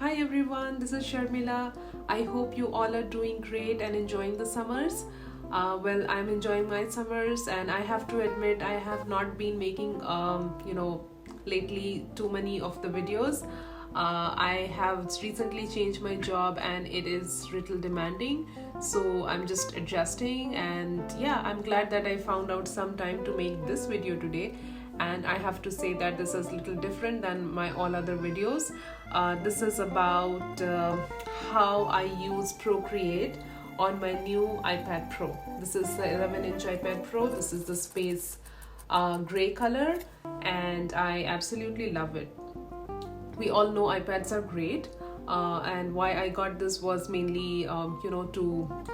Hi everyone, this is Sharmila. I hope you all are doing great and enjoying the summers. Well, I'm enjoying my summers, and I have to admit I have not been making lately too many of the videos. I have recently changed my job and it is little demanding, so I'm just adjusting. And yeah, I'm glad that I found out some time to make this video today. And I have to say that this is a little different than my all other videos. This is about how I use Procreate on my new iPad Pro. This is the 11-inch iPad Pro. This is the space gray color, and I absolutely love it. We all know iPads are great, and why I got this was mainly to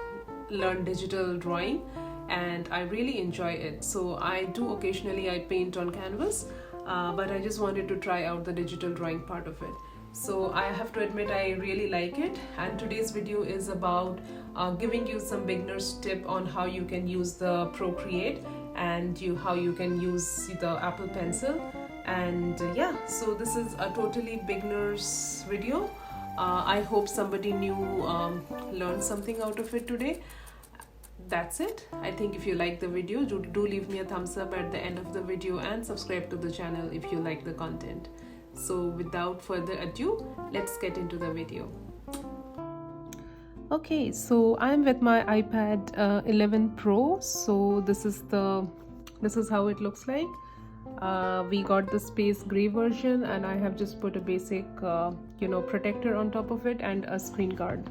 learn digital drawing, and I really enjoy it. So I do occasionally I paint on canvas, but I just wanted to try out the digital drawing part of it. So I have to admit I really like it, and today's video is about giving you some beginner's tip on how you can use the Procreate and how you can use the Apple Pencil. And yeah, so this is a totally beginner's video. I hope somebody new learned something out of it today. That's it. I think if you like the video, do leave me a thumbs up at the end of the video and subscribe to the channel if you like the content. So without further ado, let's get into the video. Okay, so I'm with my iPad 11 Pro. So this is how it looks like. We got the space gray version, and I have just put a basic protector on top of it and a screen guard.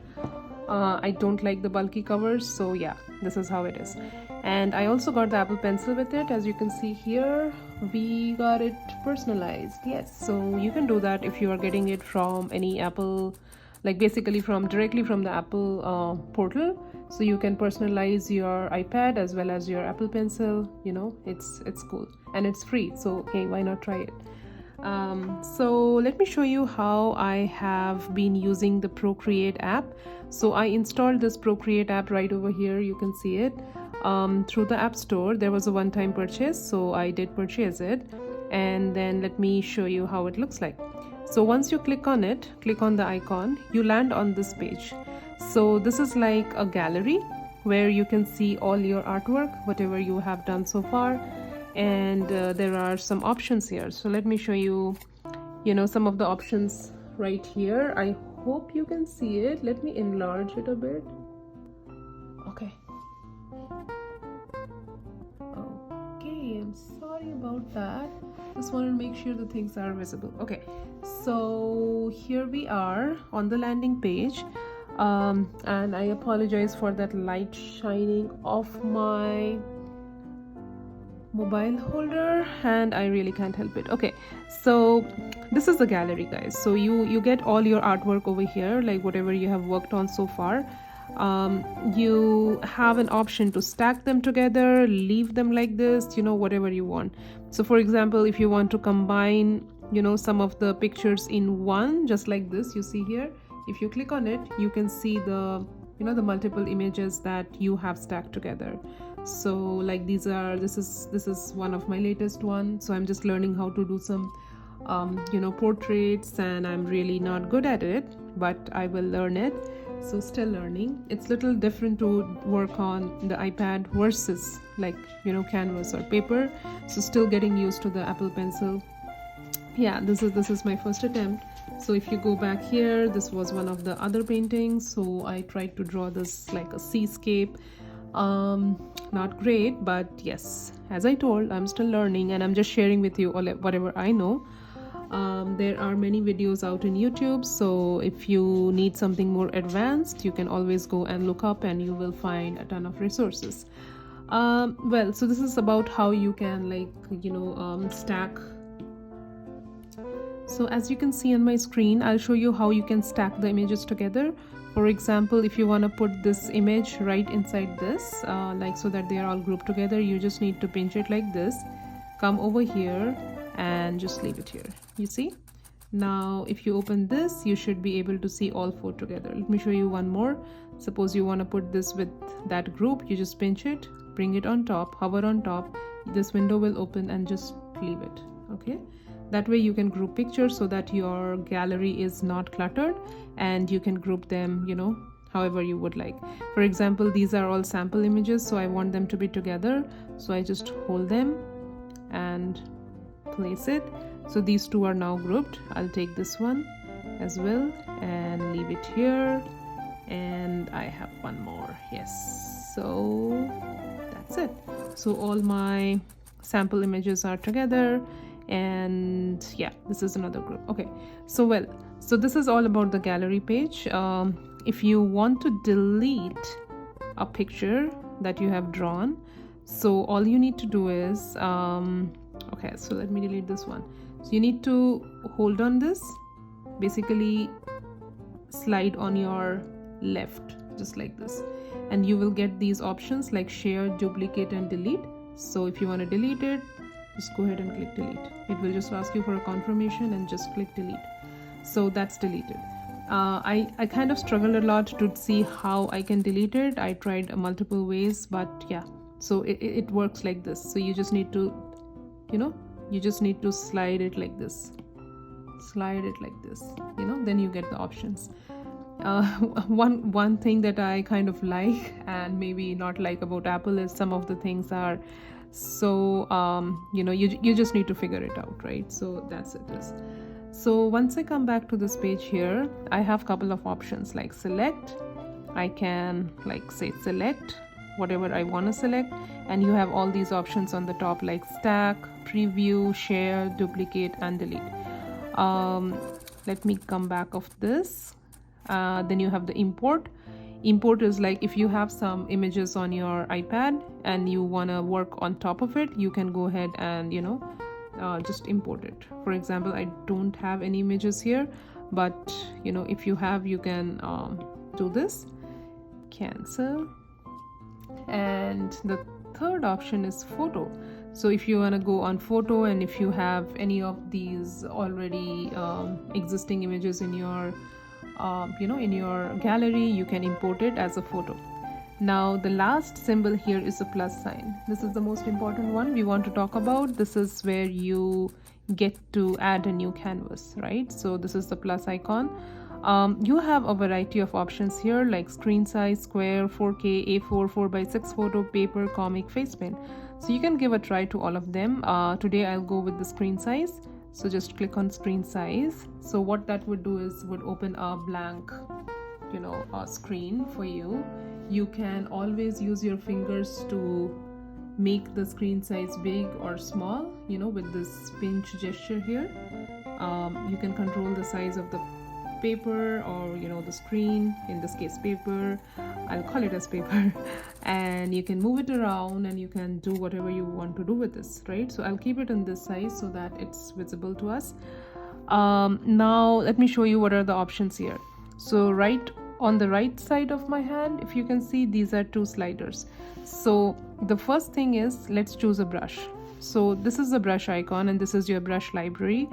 I don't like the bulky covers, so yeah, this is how it is. And I also got the Apple Pencil with it. As you can see here, we got it personalized. Yes, so you can do that if you are getting it from any Apple, like basically directly from the Apple portal. So you can personalize your iPad as well as your Apple Pencil. It's cool and it's free, so hey, why not try it? So let me show you how I have been using the Procreate app. So I installed this Procreate app right over here. You can see it through the App Store. There was a one-time purchase, so I did purchase it. And then let me show you how it looks like. So once you click on it, click on the icon, you land on this page. So this is like a gallery where you can see all your artwork, whatever you have done so far. And there are some options here. So let me show you, some of the options right here. I hope you can see it. Let me enlarge it a bit. Okay. Okay, I'm sorry about that. Just want to make sure the things are visible. Okay, so here we are on the landing page. And I apologize for that light shining off my mobile holder, and I really can't help it. Okay, so this is the gallery, guys. So you get all your artwork over here, like whatever you have worked on so far. You have an option to stack them together, leave them like this, whatever you want. So for example, if you want to combine some of the pictures in one, just like this, you see here, if you click on it, you can see the the multiple images that you have stacked together. So like this is one of my latest one. So I'm just learning how to do some portraits, and I'm really not good at it, but I will learn it. So still learning. It's little different to work on the iPad versus like canvas or paper. So still getting used to the Apple Pencil. Yeah, this is my first attempt. So if you go back here, this was one of the other paintings. So I tried to draw this like a seascape. Not great, but yes, as I told, I'm still learning, and I'm just sharing with you all whatever I know. There are many videos out in YouTube, so if you need something more advanced, you can always go and look up, and you will find a ton of resources. Well, so this is about how you can stack. So as you can see on my screen, I'll show you how you can stack the images together. For example, if you want to put this image right inside this, like so that they are all grouped together, you just need to pinch it like this, come over here and just leave it here. You see? Now, if you open this, you should be able to see all four together. Let me show you one more. Suppose you want to put this with that group, you just pinch it, bring it on top, hover on top, this window will open, and just leave it. Okay, That way you can group pictures so that your gallery is not cluttered, and you can group them, you know, however you would like. For example, these are all sample images, so I want them to be together, so I just hold them and place it. So these two are now grouped. I'll take this one as well and leave it here, and I have one more. Yes, so that's it. So all my sample images are together, and yeah, this is another group. Okay, so so this is all about the gallery page. If you want to delete a picture that you have drawn, so all you need to do is okay, so let me delete this one. So you need to hold on this, basically slide on your left just like this, and you will get these options like share, duplicate and delete. So if you want to delete it, just go ahead and click delete. It will just ask you for a confirmation and just click delete. So that's deleted. I kind of struggled a lot to see how I can delete it. I tried multiple ways, but yeah, so it works like this. So you just need to, you know, you just need to slide it like this, you know, then you get the options. One thing that I kind of like and maybe not like about Apple is some of the things are so you know, you just need to figure it out, right? So that's it. So once I come back to this page here, I have a couple of options like select. I can like say select whatever I want to select, and you have all these options on the top like stack, preview, share, duplicate and delete. Let me come back of this. Then you have the import. Import is like if you have some images on your iPad and you want to work on top of it, you can go ahead and, you know, just import it. For example, I don't have any images here, but you know, if you have, you can do this, cancel. And the third option is photo. So if you want to go on photo, and if you have any of these already existing images in your you know, in your gallery, you can import it as a photo. Now the last symbol here is a plus sign. This is the most important one we want to talk about. This is where you get to add a new canvas, right? So this is the plus icon. You have a variety of options here like screen size, square, 4K, A4, 4x6 photo, paper, comic, face paint. So you can give a try to all of them. Today I'll go with the screen size. So just click on screen size. So what that would do is would open a blank, you know, screen for you. You can always use your fingers to make the screen size big or small, you know, with this pinch gesture here. You can control the size of the paper or, you know, the screen, in this case paper, I'll call it as paper, and you can move it around and you can do whatever you want to do with this, right? So I'll keep it in this size so that it's visible to us. Now let me show you what are the options here. So right on the right side of my hand, if you can see, these are two sliders. So the first thing is, let's choose a brush. So this is the brush icon and this is your brush library.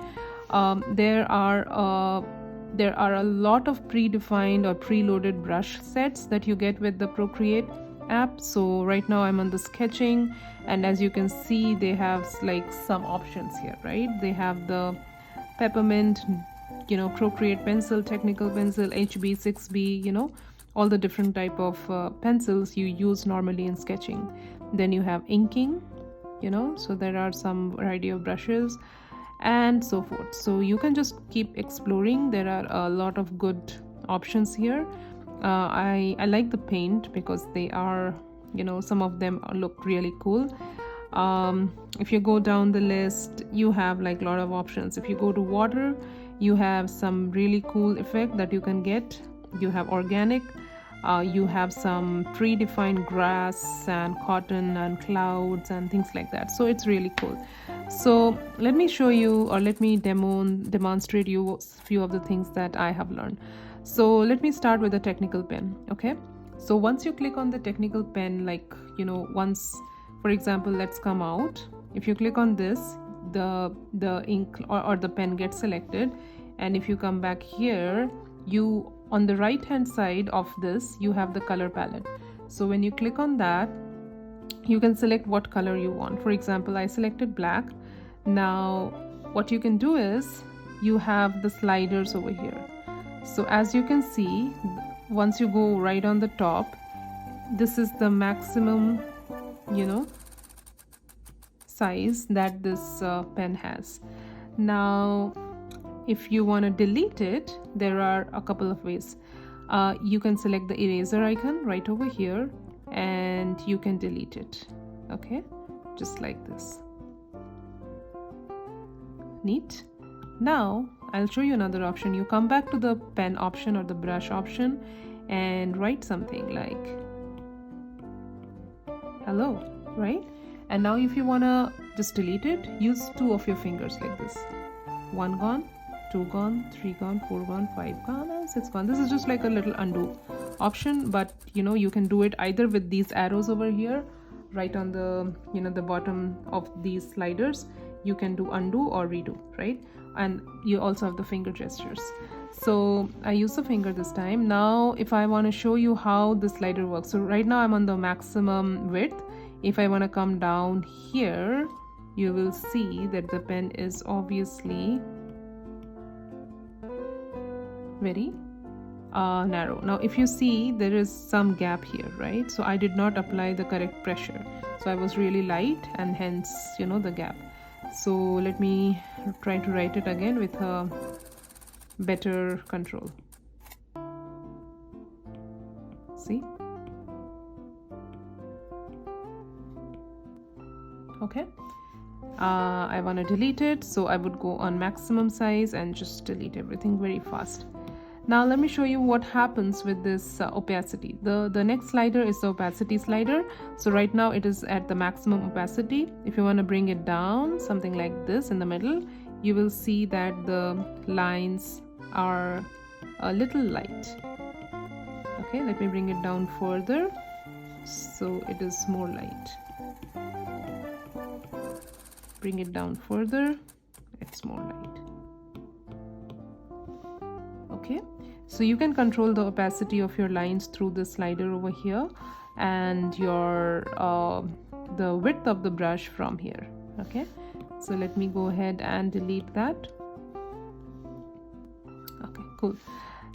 There are a lot of predefined or preloaded brush sets that you get with the Procreate app. So right now I'm on the sketching, and as you can see, they have like some options here, right? They have the peppermint, you know, Procreate pencil, technical pencil, HB, 6B, you know, all the different type of pencils you use normally in sketching. Then you have inking, you know, so there are some variety of brushes and so forth. So you can just keep exploring. There are a lot of good options here. I like the paint because they are, you know, some of them look really cool. If you go down the list, you have like a lot of options. If you go to water, you have some really cool effect that you can get. You have organic, you have some predefined grass and cotton and clouds and things like that. So it's really cool. So let me show you, or let me demonstrate you a few of the things that I have learned. So let me start with the technical pen. Okay, so once you click on the technical pen, like, you know, once, for example, let's come out. If you click on this, the ink or the pen gets selected, and if you come back here, you on the right hand side of this, you have the color palette. So when you click on that, you can select what color you want. For example, I selected black. Now what you can do is you have the sliders over here. So as you can see, once you go right on the top, this is the maximum, size that this pen has. Now if you want to delete it, there are a couple of ways. You can select the eraser icon right over here and you can delete it. Okay, just like this. Neat. Now I'll show you another option. You come back to the pen option or the brush option and write something like hello, right? And now if you want to just delete it, use 2 of your fingers like this. 1 gone, 2 gone, 3 gone, 4 gone, 5 gone, and 6 gone. This is just like a little undo option, but you can do it either with these arrows over here right on the the bottom of these sliders. You can do undo or redo, right? And you also have the finger gestures. So I use the finger this time. Now if I want to show you how the slider works, so right now I'm on the maximum width. If I want to come down here, you will see that the pen is obviously very narrow. Now if you see, there is some gap here, right? So I did not apply the correct pressure, so I was really light, and hence the gap. So let me try to write it again with a better control. See? Okay. I want to delete it, so I would go on maximum size and just delete everything very fast. Now let me show you what happens with this opacity. The next slider is the opacity slider. So right now it is at the maximum opacity. If you want to bring it down, something like this in the middle, you will see that the lines are a little light. Okay, let me bring it down further so it is more light. Bring it down further, it's more light. Okay, so you can control the opacity of your lines through the slider over here, and your the width of the brush from here. Okay, so let me go ahead and delete that. Okay, cool.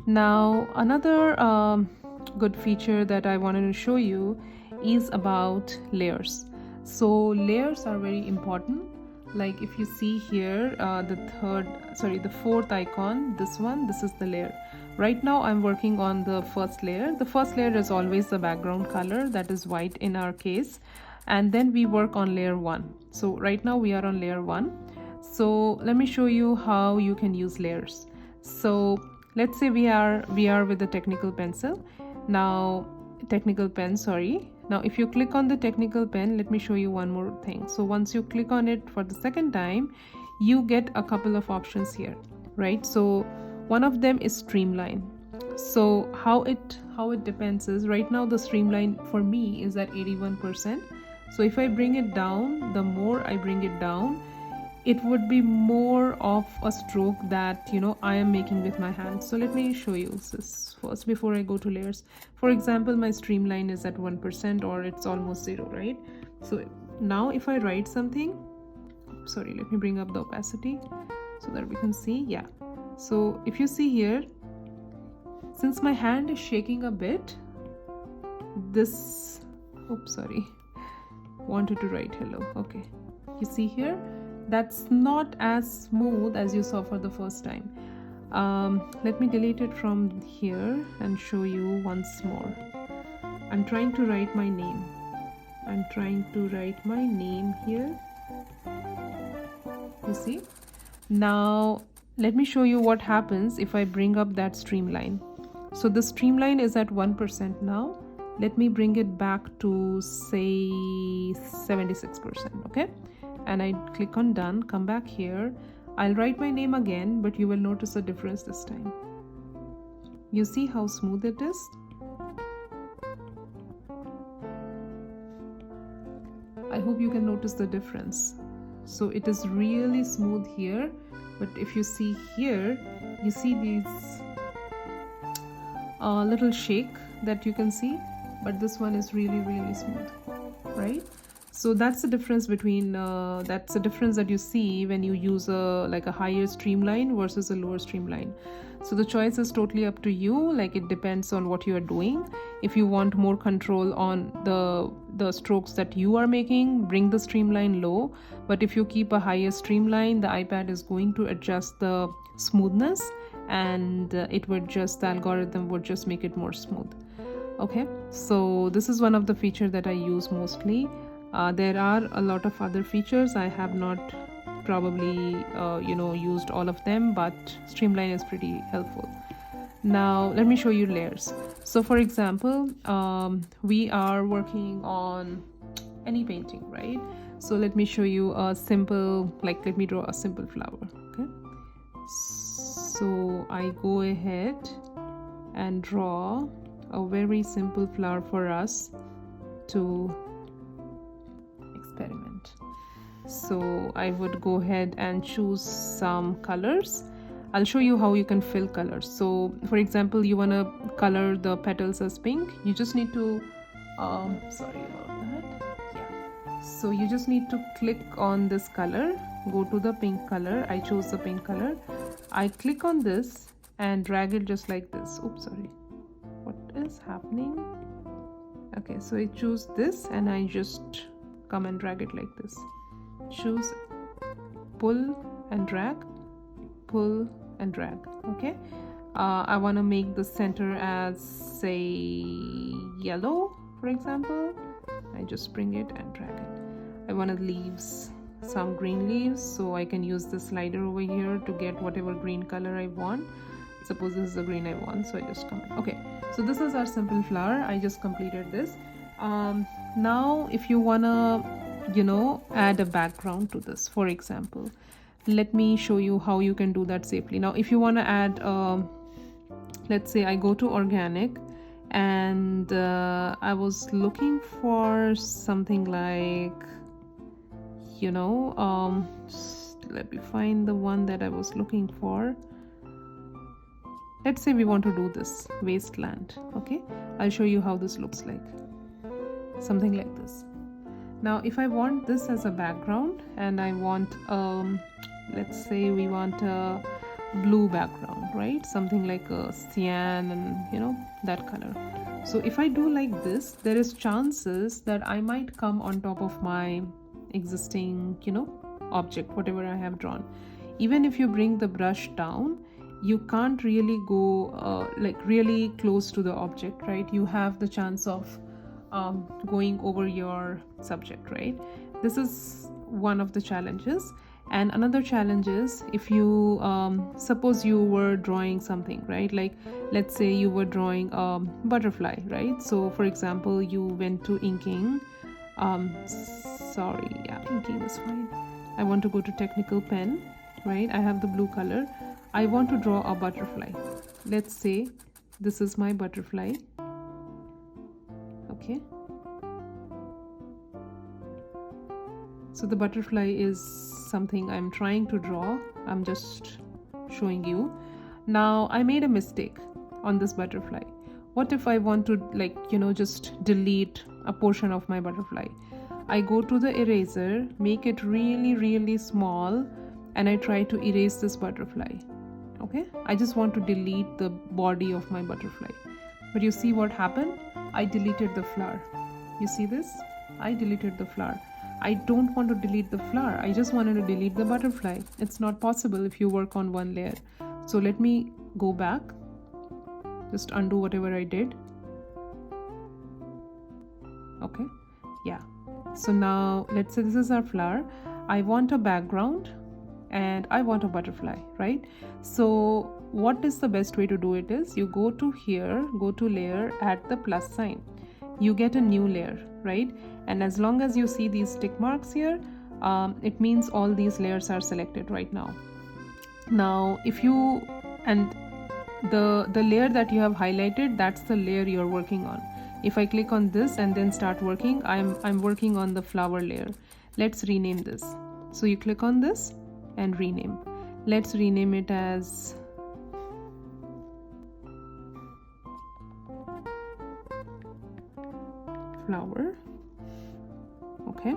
Now another good feature that I wanted to show you is about layers. So layers are very important. Like if you see here, the fourth icon, this is the layer. Right now I'm working on the first layer. The first layer is always the background color, that is white in our case, and then we work on layer 1. So right now we are on layer 1. So let me show you how you can use layers. So let's say we are with the technical pen. Now if you click on the technical pen, let me show you one more thing. So once you click on it for the second time, you get a couple of options here, right? So one of them is streamline. So how it depends is, right now the streamline for me is at 81%. So if I bring it down, the more I bring it down, it would be more of a stroke that I am making with my hand. So let me show you this first before I go to layers. For example, my streamline is at 1% or it's almost 0, right? So now if I write something, sorry, let me bring up the opacity so that we can see. Yeah, so if you see here, since my hand is shaking a bit, wanted to write hello. Okay, you see here, that's not as smooth as you saw for the first time. Let me delete it from here and show you once more. I'm trying to write my name. Here. You see? Now let me show you what happens if I bring up that streamline. So the streamline is at 1% now. Let me bring it back to say 76%. Okay, and I click on done. Come back here, I'll write my name again, but you will notice a difference this time. You see how smooth it is? I hope you can notice the difference. So it is really smooth here, but if you see here, you see these little shake that you can see, but this one is really smooth, right? So that's the difference between that's the difference that you see when you use a higher streamline versus a lower streamline. So the choice is totally up to you. Like, it depends on what you are doing. If you want more control on the strokes that you are making, bring the streamline low. But if you keep a higher streamline, the iPad is going to adjust the smoothness, and the algorithm would just make it more smooth. Okay, so this is one of the features that I use mostly. There are a lot of other features. I have not probably used all of them, but streamline is pretty helpful. Now let me show you layers. So for example, we are working on any painting, right? So let me show you a simple, let me draw a simple flower. Okay, so I go ahead and draw a very simple flower for us to experiment. So I would go ahead and choose some colors. I'll show you how you can fill colors. So for example, you want to color the petals as pink. You just need to sorry about that. Yeah, so you just need to click on this color, go to the pink color. I chose the pink color. I click on this and drag it just like this. Oops, sorry, what is happening? Okay, so I choose this and I just come and drag it like this. Choose, pull and drag, pull and drag. Okay, I want to make the center as, say, yellow, for example. I just bring it and drag it. I want to leaves, some green leaves, so I can use the slider over here to get whatever green color I want. Suppose this is the green I want, so I just come in. Okay, so this is our simple flower. I just completed this. Now if you wanna add a background to this, for example, let me show you how you can do that safely. Now if you want to add let's say I go to organic, and I was looking for something like let me find the one that I was looking for. Let's say we want to do this wasteland. Okay, I'll show you how this looks like. Something like this. Now if I want this as a background, and I want let's say we want a blue background, right? Something like a cyan and that color. So if I do like this, there is chances that I might come on top of my existing object, whatever I have drawn. Even if you bring the brush down, you can't really go really close to the object, right? You have the chance of going over your subject, right? This is one of the challenges. And another challenge is, if you suppose you were drawing something, right? Like, let's say you were drawing a butterfly, right? So for example, you went to inking. Sorry, yeah, inking is fine. I want to go to technical pen, right? I have the blue color. I want to draw a butterfly. Let's say this is my butterfly. Okay, so the butterfly is something I'm trying to draw. I'm just showing you. Now I made a mistake on this butterfly. What if I want to just delete a portion of my butterfly? I go to the eraser, make it really, really small, and I try to erase this butterfly. Okay, I just want to delete the body of my butterfly. But you see what happened? I deleted the flower. You see this? I deleted the flower. I don't want to delete the flower. I just wanted to delete the butterfly. It's not possible if you work on one layer. So let me go back. Just undo whatever I did. Okay, yeah. So now let's say this is our flower. I want a background and I want a butterfly, right? So what is the best way to do it is, you go to here, go to layer, add the plus sign. You get a new layer, right? And as long as you see these tick marks here, it means all these layers are selected right now. Now if you, and the layer that you have highlighted, that's the layer you're working on. If I click on this and then start working, I'm working on the flower layer. Let's rename this. So you click on this and rename. Let's rename it as flower. Okay,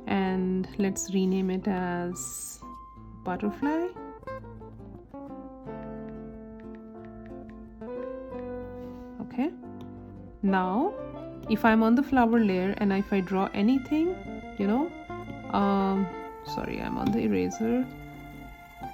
and let's rename it as butterfly. Okay, now if I'm on the flower layer and if I draw anything, sorry, I'm on the eraser.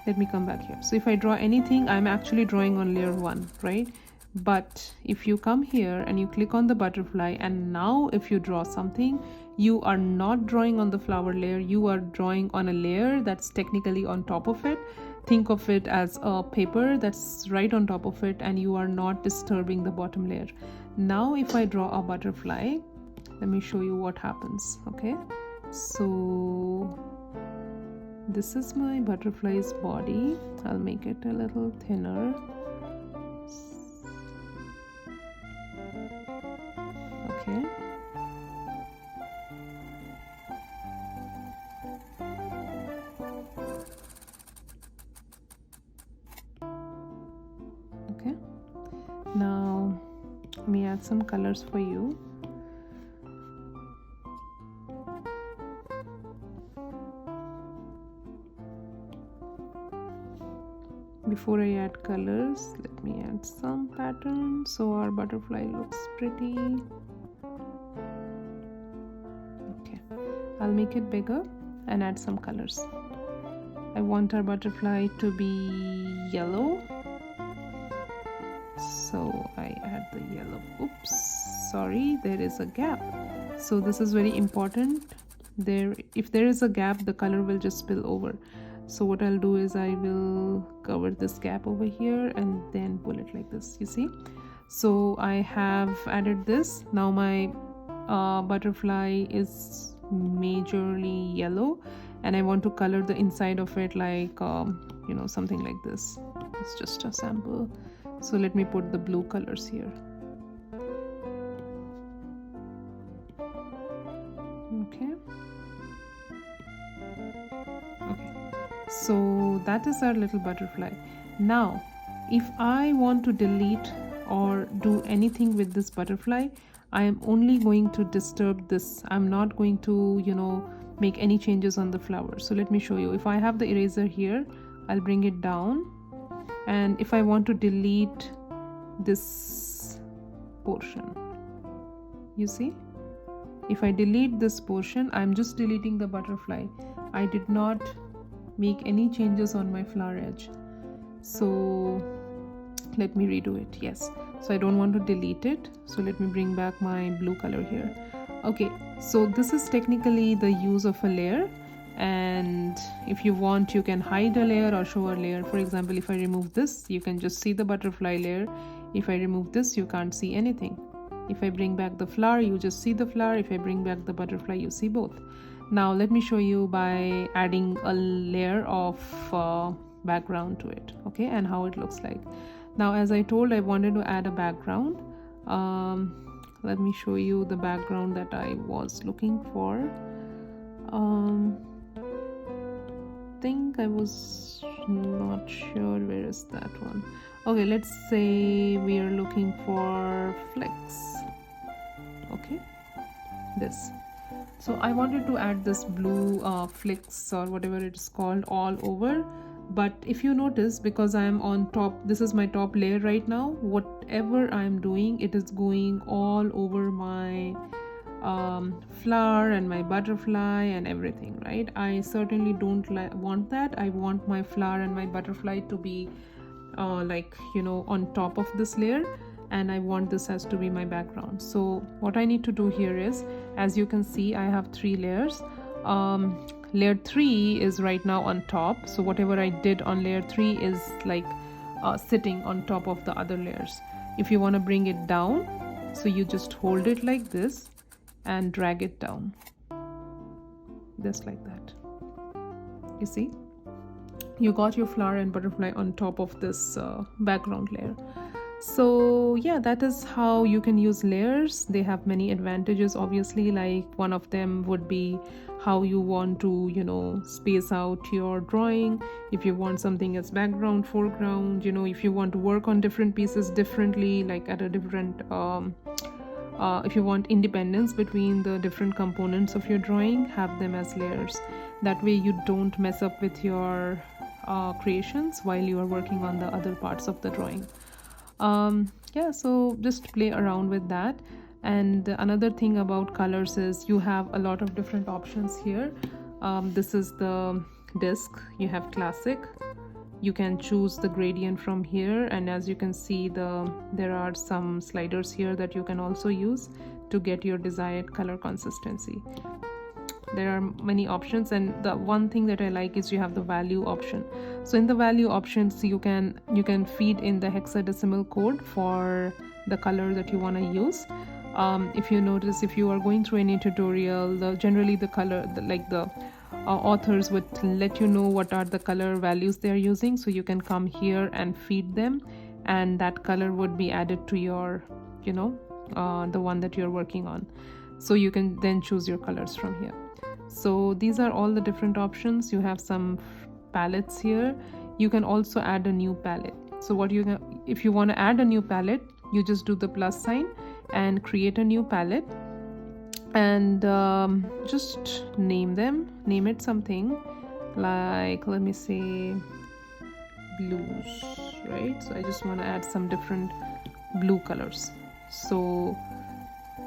Let me come back here. So if I draw anything, I'm actually drawing on layer 1, right? But if you come here and you click on the butterfly, and now if you draw something, you are not drawing on the flower layer, you are drawing on a layer that's technically on top of it. Think of it as a paper that's right on top of it, and you are not disturbing the bottom layer. Now if I draw a butterfly, let me show you what happens. Okay, so this is my butterfly's body. I'll make it a little thinner. Okay, okay, now let me add some colors for you. Before I add colors, let me add some patterns so our butterfly looks pretty. Okay, I'll make it bigger and add some colors. I want our butterfly to be yellow, so I add the yellow. Oops, sorry, there is a gap. So this is very important. If there is a gap, the color will just spill over. So what I'll do is I will cover this gap over here and then pull it like this, you see. So I have added this. Now my butterfly is majorly yellow, and I want to color the inside of it like something like this. It's just a sample, so let me put the blue colors here. Okay, so that is our little butterfly. Now if I want to delete or do anything with this butterfly, I am only going to disturb this. I'm not going to make any changes on the flower. So let me show you. If I have the eraser here, I'll bring it down, and if I want to delete this portion, you see, if I delete this portion, I'm just deleting the butterfly. I did not make any changes on my flower edge. So let me redo it. Yes, so I don't want to delete it, so let me bring back my blue color here. Okay, so this is technically the use of a layer, and if you want, you can hide a layer or show a layer. For example, if I remove this, you can just see the butterfly layer. If I remove this, you can't see anything. If I bring back the flower, you just see the flower. If I bring back the butterfly, you see both. Now let me show you by adding a layer of background to it, okay, and how it looks like. Now, as I told, I wanted to add a background. Let me show you the background that I was looking for. Think I was not sure where is that one. Okay, let's say we are looking for flex. Okay, this. So I wanted to add this blue flicks or whatever it is called all over, but if you notice, because I am on top, this is my top layer right now, whatever I am doing, it is going all over my flower and my butterfly and everything, right? I certainly don't want that. I want my flower and my butterfly to be on top of this layer, and I want this as to be my background. So what I need to do here is, as you can see, I have 3 layers. Layer 3 is right now on top, so whatever I did on layer 3 is like sitting on top of the other layers. If you want to bring it down, so you just hold it like this and drag it down, just like that. You see, you got your flower and butterfly on top of this background layer. So yeah, that is how you can use layers. They have many advantages, obviously. Like one of them would be how you want to space out your drawing. If you want something as background, foreground, if you want to work on different pieces differently, like at a different if you want independence between the different components of your drawing, have them as layers. That way you don't mess up with your creations while you are working on the other parts of the drawing. Yeah, so just play around with that. And another thing about colors is you have a lot of different options here. This is the disc. You have classic. You can choose the gradient from here, and as you can see, there are some sliders here that you can also use to get your desired color consistency. There are many options, and the one thing that I like is you have the value option. So in the value options, you can feed in the hexadecimal code for the color that you want to use. If you notice, if you are going through any tutorial, generally the color, the authors would let you know what are the color values they are using, so you can come here and feed them, and that color would be added to your, the one that you're working on. So you can then choose your colors from here. So these are all the different options. You have some palettes here. You can also add a new palette. So if you want to add a new palette, you just do the plus sign and create a new palette, and just name it something like, let me say, blues, right? So I just want to add some different blue colors. So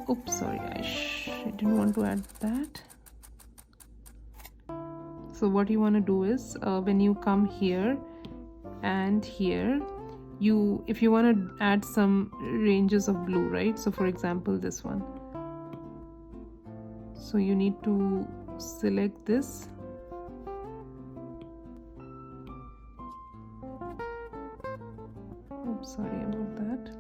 oops, sorry, I didn't want to add that. So what you want to do is when you come here and here, if you want to add some ranges of blue, right? So for example, this one. So you need to select this. Oops, sorry about that.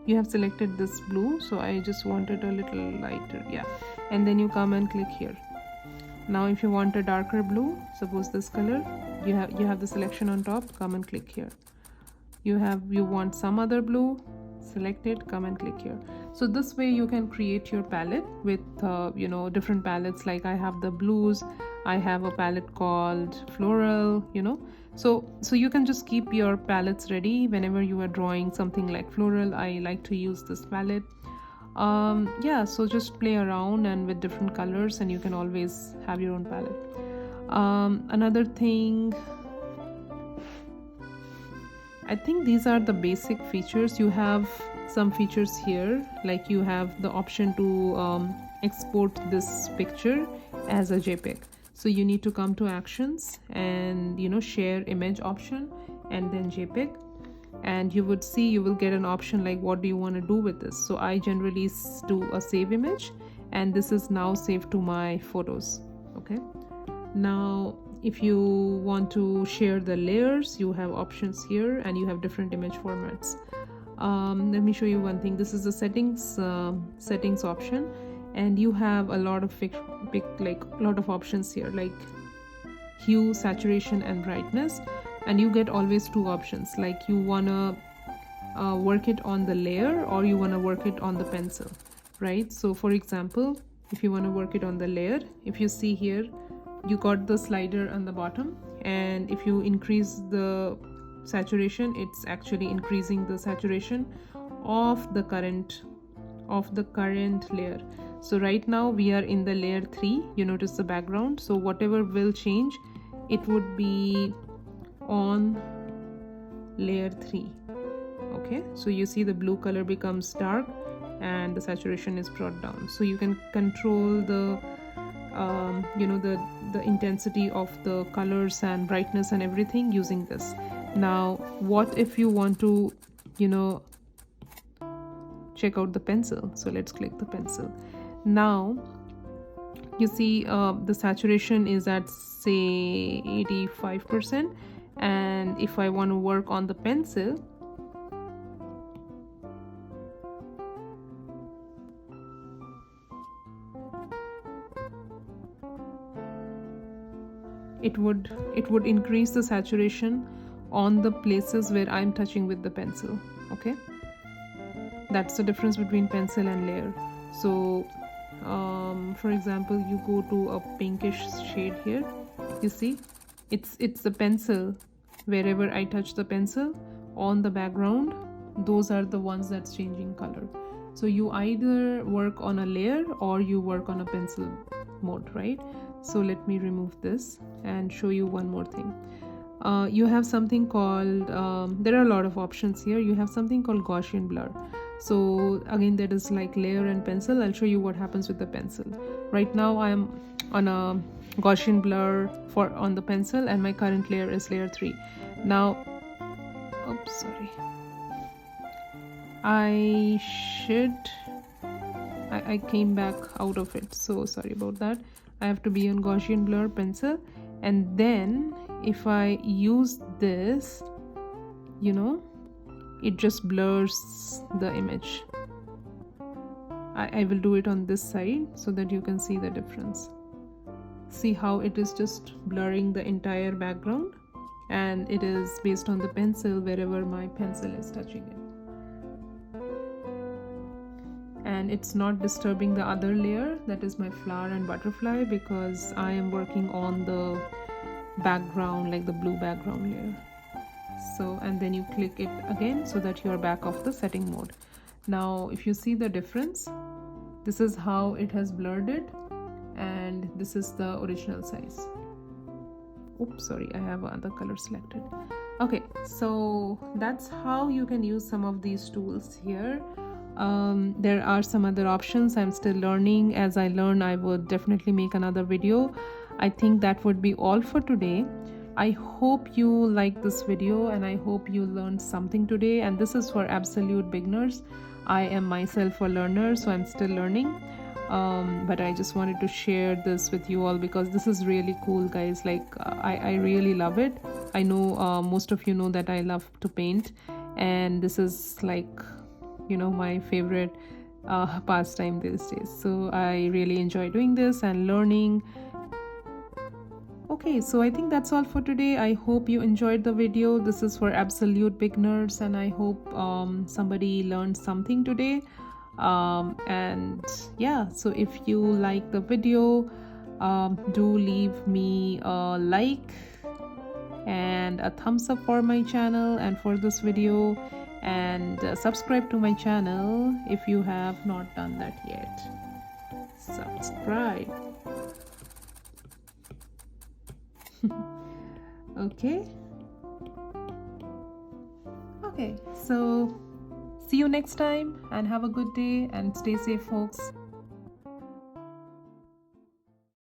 You have selected this blue, so I just wanted a little lighter, yeah. And then you come and click here. Now if you want a darker blue, suppose this color, you have the selection on top, come and click here. You want some other blue, select it, come and click here. So this way you can create your palette with different palettes. Like I have the blues, I have a palette called floral, so you can just keep your palettes ready whenever you are drawing something like floral. I like to use this palette. Yeah, so just play around and with different colors, and you can always have your own palette. Another thing, I think these are the basic features. You have some features here, like you have the option to export this picture as a JPEG. So you need to come to actions and share image option, and then JPEG, and you will get an option like what do you want to do with this. So I generally do a save image, and this is now saved to my photos. Okay, now if you want to share the layers, you have options here, and you have different image formats. Let me show you one thing. This is the settings option, and you have a lot of options here, like hue, saturation, and brightness. And you get always two options, like you wanna work it on the layer or you wanna work it on the pencil, right? So for example, if you wanna work it on the layer, if you see here, you got the slider on the bottom, and if you increase the saturation, it's actually increasing the saturation of the current layer. So right now we are in the layer 3. You notice the background, so whatever will change, it would be on layer 3. Okay, so you see the blue color becomes dark and the saturation is brought down. So you can control the the intensity of the colors and brightness and everything using this. Now what if you want to check out the pencil? So let's click the pencil. Now you see the saturation is at say 85%, and if I want to work on the pencil, it would increase the saturation on the places where I'm touching with the pencil. Okay, that's the difference between pencil and layer. So for example, you go to a pinkish shade here, you see it's the pencil, wherever I touch the pencil, on the background, those are the ones that's changing color. So you either work on a layer or you work on a pencil mode, right? So let me remove this and show you one more thing. You have something called, there are a lot of options here. You have something called Gaussian Blur. So again, that is like layer and pencil. I'll show you what happens with the pencil. Right now I'm on a Gaussian Blur on the pencil, and my current layer is layer 3. Now, oops, sorry. I came back out of it, so sorry about that. I have to be on Gaussian Blur pencil, and then if I use this, you know, it just blurs the image. I will do it on this side so that you can see the difference. See how it is just blurring the entire background, and it is based on the pencil wherever my pencil is touching it. And it's not disturbing the other layer, that is my flower and butterfly, because I am working on the background, like the blue background layer. So, and then you click it again so that you're back off the setting mode. Now if you see the difference, this is how it has blurred it, and this is the original size. Oops, sorry, I have another color selected. Okay, so that's how you can use some of these tools here. There are some other options. I'm still learning. As I learn, I would definitely make another video. I think that would be all for today. I hope you like this video, and I hope you learned something today. And this is for absolute beginners. I am myself a learner, so I'm still learning. But I just wanted to share this with you all because this is really cool, guys. Like I really love it. I know most of you know that I love to paint, and this is like, you know, my favorite pastime these days. So I really enjoy doing this and learning. Okay, so I think that's all for today. I hope you enjoyed the video. This is for absolute beginners, and I hope somebody learned something today. And yeah, so if you like the video, do leave me a like and a thumbs up for my channel and for this video, and subscribe to my channel if you have not done that yet. Subscribe. Okay, so see you next time, and have a good day and stay safe, folks.